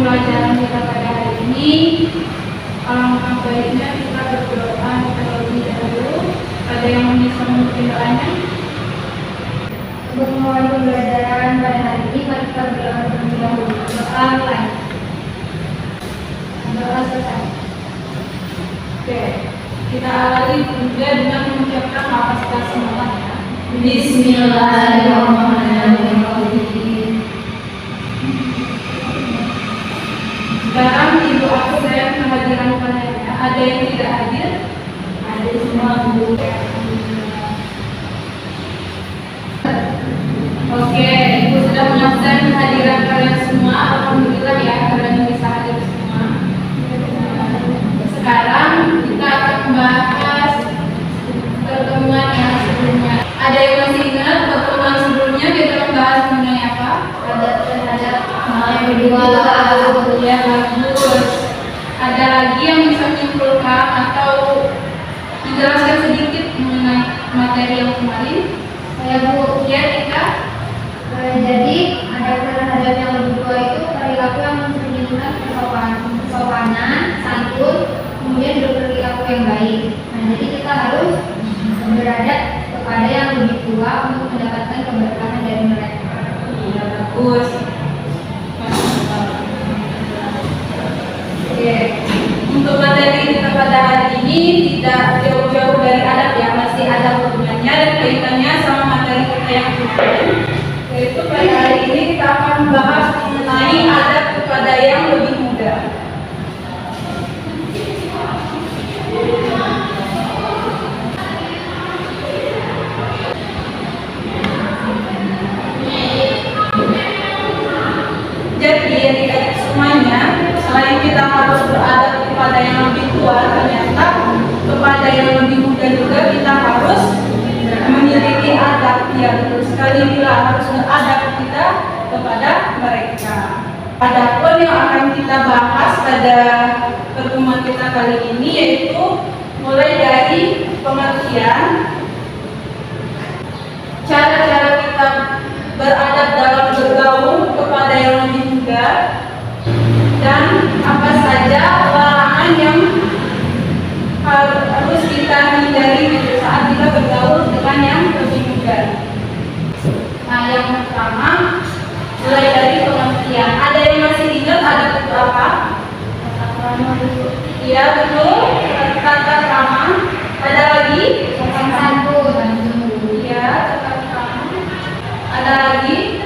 pembelajaran kita pada hari ini, alangkah baiknya kita berdoa terlebih dahulu. Ada yang bisa memimpin doanya? Untuk memulai pembelajaran pada hari ini, mari kita berdoa terlebih dahulu. Doa mulai. Doa selesai. Oke, kita awali juga dengan mengucapkan kapasitas semuanya. Bismillahirrahmanirrahim. Sekarang ibu absen kehadiran padanya. Ada yang tidak hadir? Ada semua Bu. Oke, ibu sudah mengabsen kehadiran kalian semua. Alhamdulillah ya, kalian bisa hadir semua. Sekarang kita akan membahas pertemuan yang sebelumnya. Ada yang masih ingat pertemuan sebelumnya kita membahas mengenai apa? Ada terhadap hal yang kedua. Ya, bagus. Ada lagi yang bisa menyimpulkan atau dijelaskan sedikit mengenai materi yang kemarin? Saya Bu. Ya, Tika. Jadi ada terhadap yang kedua itu perilaku yang mencerminkan kesopanan, santun, kemudian berperilaku yang baik. Nah, jadi kita harus beradab kepada yang lebih tua untuk mendapatkan keberkahan dari mereka. Ya, bagus. Oke, untuk materi kita pada hari ini tidak jauh-jauh dari adab ya, masih ada hubungannya dan kaitannya sama materi kita yang kemarin. Yaitu pada hari ini kita akan membahas mengenai adab kepada yang lebih muda. Jadi adik-adik semuanya, selain kita harus beradab kepada yang lebih tua, ternyata kepada yang lebih muda juga kita harus memiliki adab. Ya, betul sekali, bila harus beradab kita kepada mereka. Adapun yang akan kita bahas pada pertemuan kita kali ini yaitu mulai dari pengertian, cara-cara kita beradab dalam bergaul kepada yang lebih muda, dan apa saja larangan yang harus kita hindari saat kita bergaul dengan yang lebih muda. Nah, yang pertama mulai dari pengertian. Ada yang masih ingat adab itu apa? Iya, betul. Tata krama. Ada lagi? Sopan santun. Iya, tata krama. Ada lagi?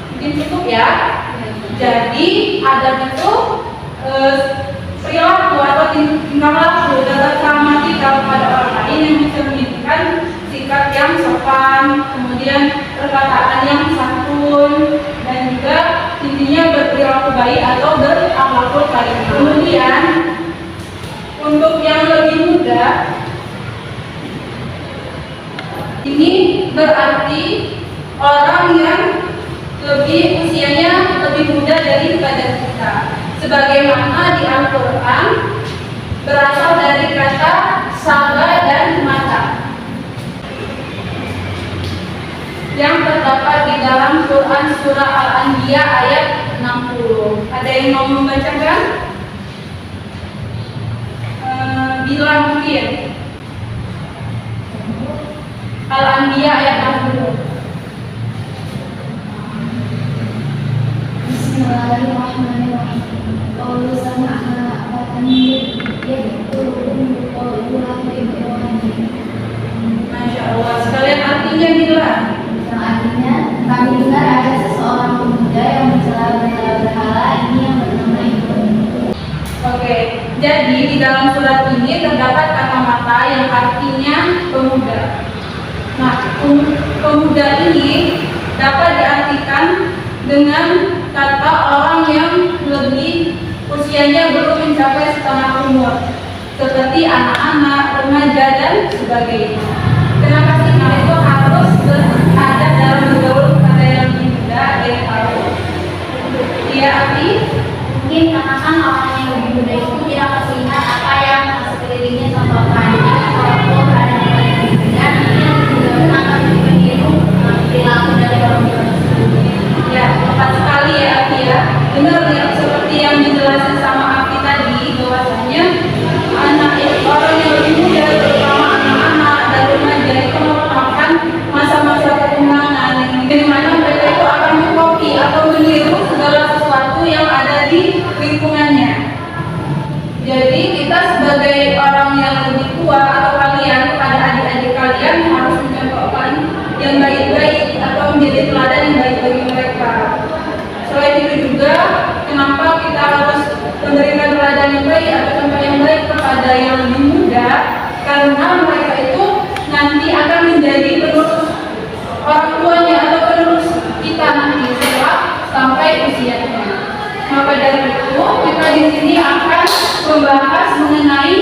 Mungkin cukup ya. Jadi adab itu perilaku atau tingkah laku dalam krama kita kepada orang lain yang mencerminkan sikap yang sopan, kemudian perkataan yang santun, dan juga intinya berperilaku baik atau berakhlakul karimah. Kemudian untuk yang lebih muda, ini berarti orang yang usianya lebih muda daripada kita. Sebagaimana di Al-Quran berasal dari kata sabah dan mata yang terdapat di dalam Quran surah Al-Anbiya ayat 60. Ada yang mau membacakan? Bila mungkin. Al-Anbiya ayat 60. Bismillahirrahmanirrahim. Qaulu sama'na wa yadkhulun qawluha wa Ibrahim. Masya Allah. Sekalian artinya bila? Yang artinya kami dengar ada seseorang pemuda yang mencela berhala ini yang bernama Ibrahim. Oke, jadi di dalam surat ini terdapat kata mata yang artinya pemuda. Nah, pemuda ini dapat diartikan dengan kata orang yang lebih usianya belum mencapai setengah umur, seperti anak-anak, remaja, dan sebagainya. Kenapa sih itu harus beradab dalam bergaul kepada yang lebih muda? Yang tahu? Iya, Abi? Mungkin karena kan orang yang lebih muda itu tidak melihat apa yang sekelilingnya contohkan. Kalau berada di yang lebih muda, dia juga akan meniru perilaku dari orang tua tersebut. Ya, tepat sekali ya. sampai usianya. Maka dari itu kita di sini akan membahas mengenai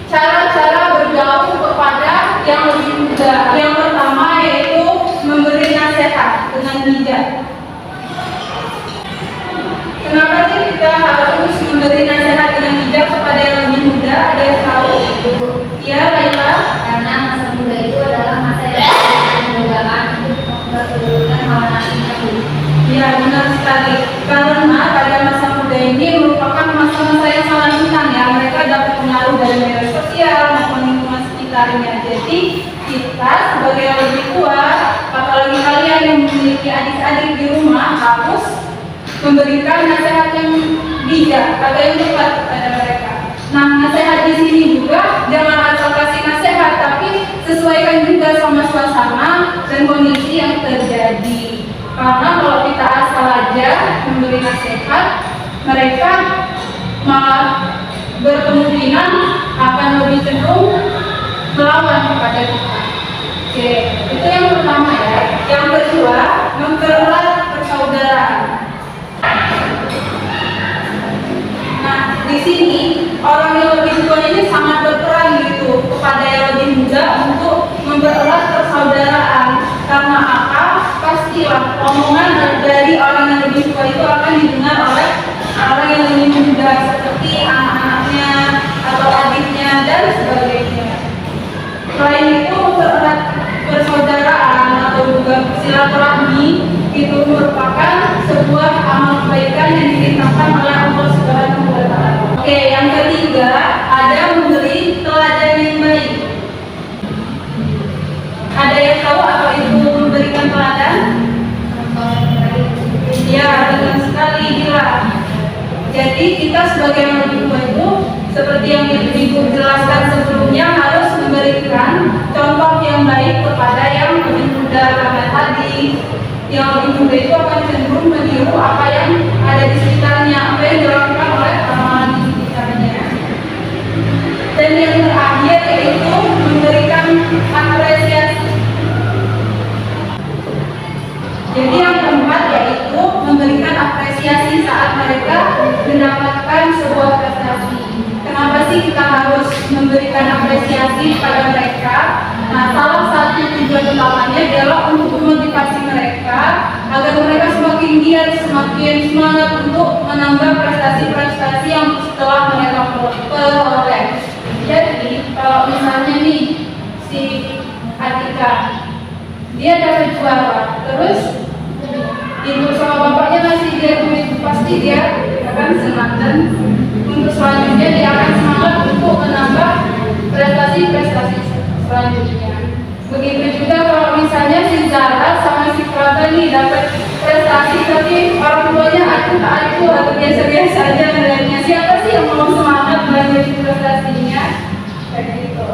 cara-cara bergaul kepada yang lebih muda. Yang pertama yaitu memberi nasihat dengan bijak. Kenapa sih kita harus memberi nasihat dengan bijak kepada yang lebih muda? Ada yang tahu? Ya, Laila. Karena masa muda itu adalah masa yang kemudahan untuk memperturutkan hawa nafsunya dulu. Ya, benar sekali. Karena pada masa muda ini merupakan masa-masa yang sangat rentan ya. Mereka dapat pengaruh dari media sosial maupun lingkungan sekitarnya. Jadi kita sebagai yang lebih tua, apalagi kalian yang memiliki adik-adik di rumah, harus memberikan nasihat yang bijak atau yang tepat kepada mereka. Nah, nasihat di sini juga jangan asal kasih nasihat, tapi sesuaikan juga sama suasana dan kondisi yang terjadi. Karena kalau kita asal aja memberi nasihat, mereka malah berkemungkinan akan lebih cenderung melawan kepada kita. Oke, itu yang pertama ya. Yang kedua, mempererat persaudaraan. Nah, di sini orang yang lebih tua ini sangat berperan gitu kepada yang lebih muda untuk mempererat persaudaraan. Karena apa? Pastilah omongan dari orang yang lebih tua itu akan didengar oleh orang yang lebih muda, seperti anak-anaknya atau adiknya dan sebagainya. Selain itu, mempererat persaudaraan atau juga silaturahmi itu merupakan sebuah amal kebaikan yang diperintahkan oleh Allah Subhanahu wa Ta'ala. Oke, yang ketiga ada memberi teladan yang baik. Ada yang tahu apa itu memberikan teladan? Ya, benar sekali Bila. Jadi kita sebagai yang lebih tua itu seperti yang Ibu jelaskan sebelumnya harus memberikan contoh yang baik kepada yang lebih muda, karena tadi yang lebih muda itu akan cenderung meniru apa yang ada di sekitarnya, apa yang dilakukan oleh orang-orang di sekitarnya. Dan yang terakhir yaitu memberikan apresiasi. Jadi yang keempat yaitu memberikan apresiasi saat mereka mendapatkan sebuah prestasi. Kenapa sih kita harus memberikan apresiasi pada mereka? Nah, salah satu tujuan utamanya adalah untuk memotivasi mereka agar mereka semakin giat, semakin semangat untuk menambah prestasi-prestasi yang setelah mereka peroleh. Jadi, kalau misalnya nih si Atika dia dapat juara, terus ibu sama bapaknya ngasih dia duit, pasti dia akan senang dan untuk selanjutnya dia akan semangat untuk menambah prestasi-prestasi selanjutnya. Begitu juga kalau misalnya si Zara sama si Prata nih dapat prestasi tapi orang tuanya acuh atau biasa-biasa aja melihatnya, siapa sih yang mau semangat melanjutkan prestasinya? Kayak gitu.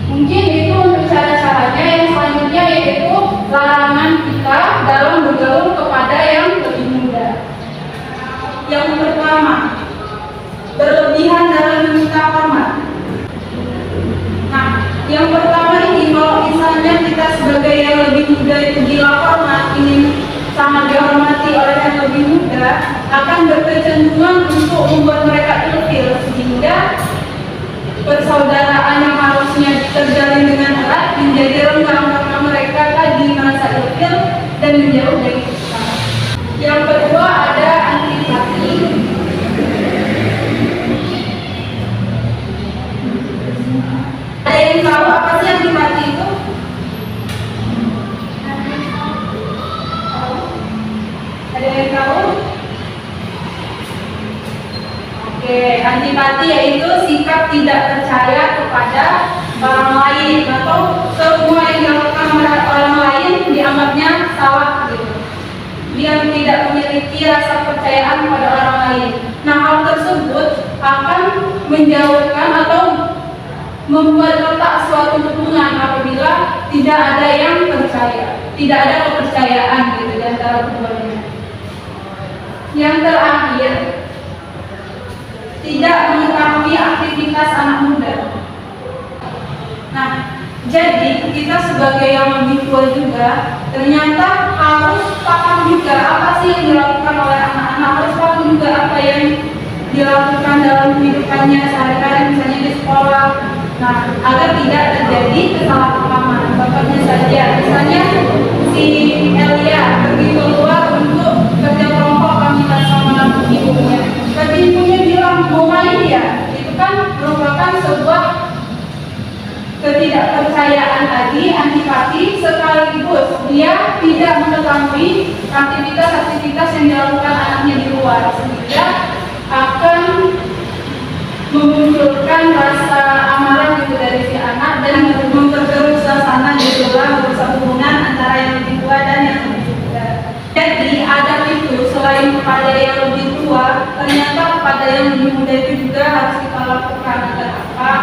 Mungkin itu untuk cara-caranya. Yang selanjutnya yaitu larangan kita dalam bergaul kepada yang lebih muda. Yang pertama, berlebihan dalam meminta hormat. Nah, yang pertama ini kalau misalnya kita sebagai yang lebih muda itu hormat, ingin sangat dihormati oleh yang lebih muda, akan berkecenderungan untuk membuat mereka ilfil, sehingga persaudaraan yang harusnya terjalin dengan erat menjadi renggang karena mereka tadi merasa ilfil dan menjauh dari kita. Yang kedua ada antipati. Ada yang tahu apa sih antipati itu? Ada yang tahu? Oke, antipati yaitu sikap tidak percaya kepada orang lain atau semua yang dilakukan oleh orang lain dianggapnya salah gitu. Dia tidak memiliki rasa kepercayaan pada orang lain. Nah, hal tersebut akan menjauhkan atau membuat retak suatu hubungan apabila tidak ada yang percaya, tidak ada kepercayaan gitu di antara keduanya. Yang terakhir, tidak mengetahui aktivitas anak muda. Nah, jadi kita sebagai yang lebih tua juga ternyata harus paham juga apa sih yang dilakukan oleh apa yang dilakukan dalam kehidupannya sehari-hari, misalnya di sekolah. Nah, agar tidak terjadi kesalahpahaman. Contohnya saja, misalnya si Elia pergi keluar untuk kerja kelompok pamitan sama ibunya. Tapi ibunya bilang mau main ya, itu kan merupakan sebuah ketidakpercayaan tadi, antipati, sekaligus dia tidak mengetahui aktivitas-aktivitas yang dilakukan anaknya di luar, sehingga akan memunculkan rasa amarah gitu dari si anak dan memperkeruh suasana di dalam hubungan antara yang lebih tua dan yang lebih muda. Jadi Adam itu selain kepada yang lebih tua, ternyata kepada yang lebih muda itu juga harus kita lakukan agar apa?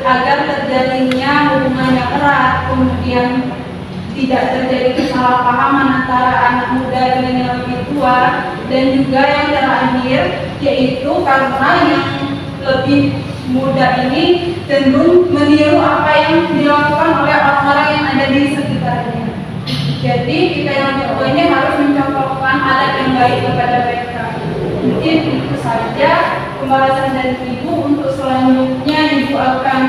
Agar terjadinya hubungan yang erat, kemudian tidak terjadi kesalahpahaman antara anak muda dengan yang lebih tua, dan juga yang terakhir yaitu karena yang lebih muda ini cenderung meniru apa yang dilakukan oleh orang-orang yang ada di sekitarnya. Jadi kita yang lebih tua ini harus mencontohkan adat yang baik kepada mereka. Mungkin itu saja pembahasan dari Ibu. Untuk selanjutnya Ibu akan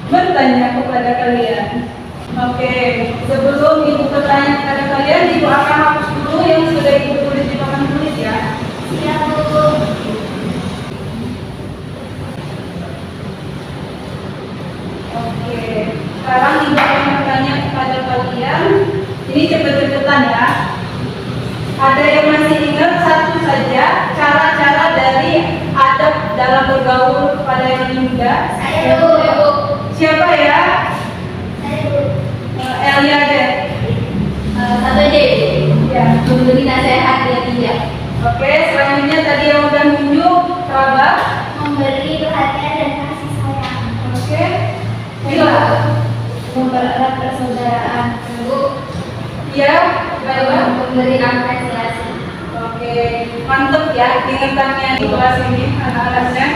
bertanya kepada kalian. Oke, sebelum Ibu bertanya kepada kalian, Ibu akan hapus dulu yang sudah Ibu tulis di papan tulis ya. Siap, Bu. Oke, sekarang Ibu akan bertanya kepada kalian. Ini cepet-cepetan ya. Ada yang masih ingat satu saja cara-cara dari adab dalam bergaul kepada yang lebih muda? Saya, Bu. Siapa ya? Saya, Bu. Elia deh. Satu aja, Bu. Ya. Memberi nasihat dia tidak. Oke, selanjutnya tadi yang udah nunjuk kerabat. Memberi perhatian dan kasih sayang. Oke. Bila Mempererat persaudaraan. Bu. ya, baiklah. Memberi apresiasi. Oke, mantep ya ingetannya di kelas ini anak-anaknya.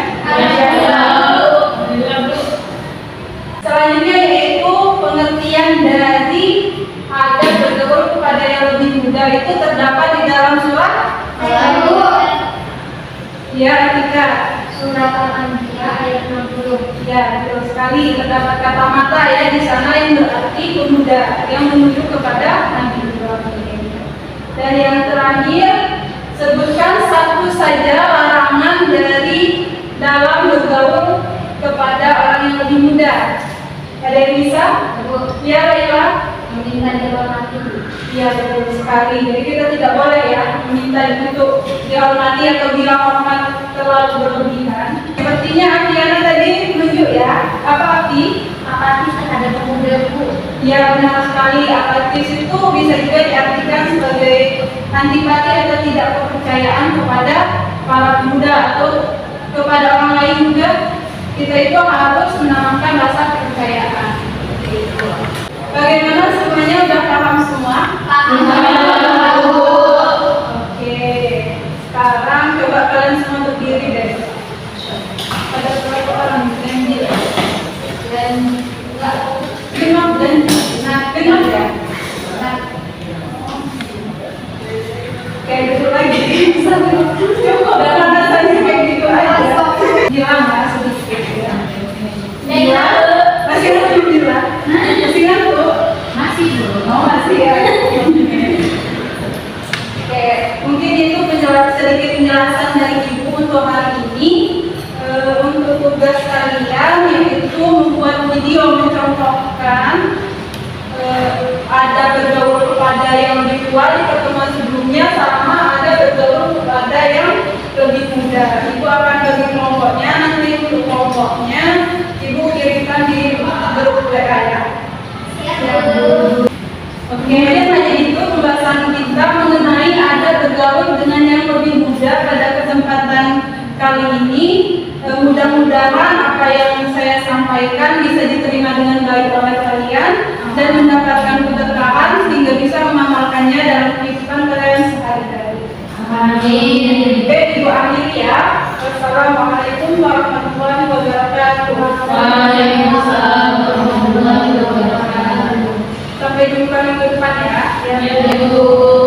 Selanjutnya yaitu pengertian dari adab bergaul kepada yang lebih muda itu terdapat di dalam surat. Ya, Atika. Surat Al-Anbiya ayat 60. Ya, betul sekali. Terdapat kata mata ya di sana yang berarti pemuda yang menuju kepada Nabi Ibrahim. Dan yang terakhir, sebutkan satu saja larangan dari dalam bergaul kepada orang yang lebih muda. Ada yang bisa? Ya, Laila. Meminta dihormati. Iya, betul sekali. Jadi kita tidak boleh ya meminta untuk dihormati atau bilang hormat terlalu berlebihan. Sepertinya Afiana tadi menunjuk ya. Apa arti? Apatis terhadap pemuda, Bu. Ya, benar sekali. Apatis itu bisa juga diartikan sebagai antipati atau tidak kepercayaan kepada para pemuda atau kepada orang lain juga. Kita itu harus menanamkan rasa kepercayaan. Bagaimana, semuanya udah paham semua? Oke, sekarang coba kalian semua berdiri deh. Ada berapa orang yang diri? Dan genap genap ya? Oke, duduk lagi. Coba dalam rasanya kayak gitu aja. Hilang ya sedikit ya. Masih ngantuk bilang? Masih ngantuk? Masih, Bu. Oh, masih ya. Oke, mungkin itu sedikit penjelasan dari Ibu untuk hari ini. Untuk tugas kalian yaitu membuat video mencontohkan ada bergaul kepada yang lebih tua di pertemuan sebelumnya sama ada bergaul kepada yang lebih muda. Ibu akan bagi kelompoknya, nanti untuk kelompoknya Ibu kirimkan di grup WA ya. Oke, kemudian hanya itu pembahasan kita mengenai ada bergaul dengan yang lebih muda pada kesempatan kali ini. Mudah-mudahan apa yang saya sampaikan bisa diterima dengan baik oleh kalian dan mendapatkan keberkahan sehingga bisa mengamalkannya dalam kehidupan kalian sehari-hari. Amin. Oke, Ibu akhiri ya. Wassalamualaikum warahmatullahi wabarakatuh. Waalaikumsalam warahmatullahi wabarakatuh. Sampai jumpa minggu depan ya. Ya, Bu.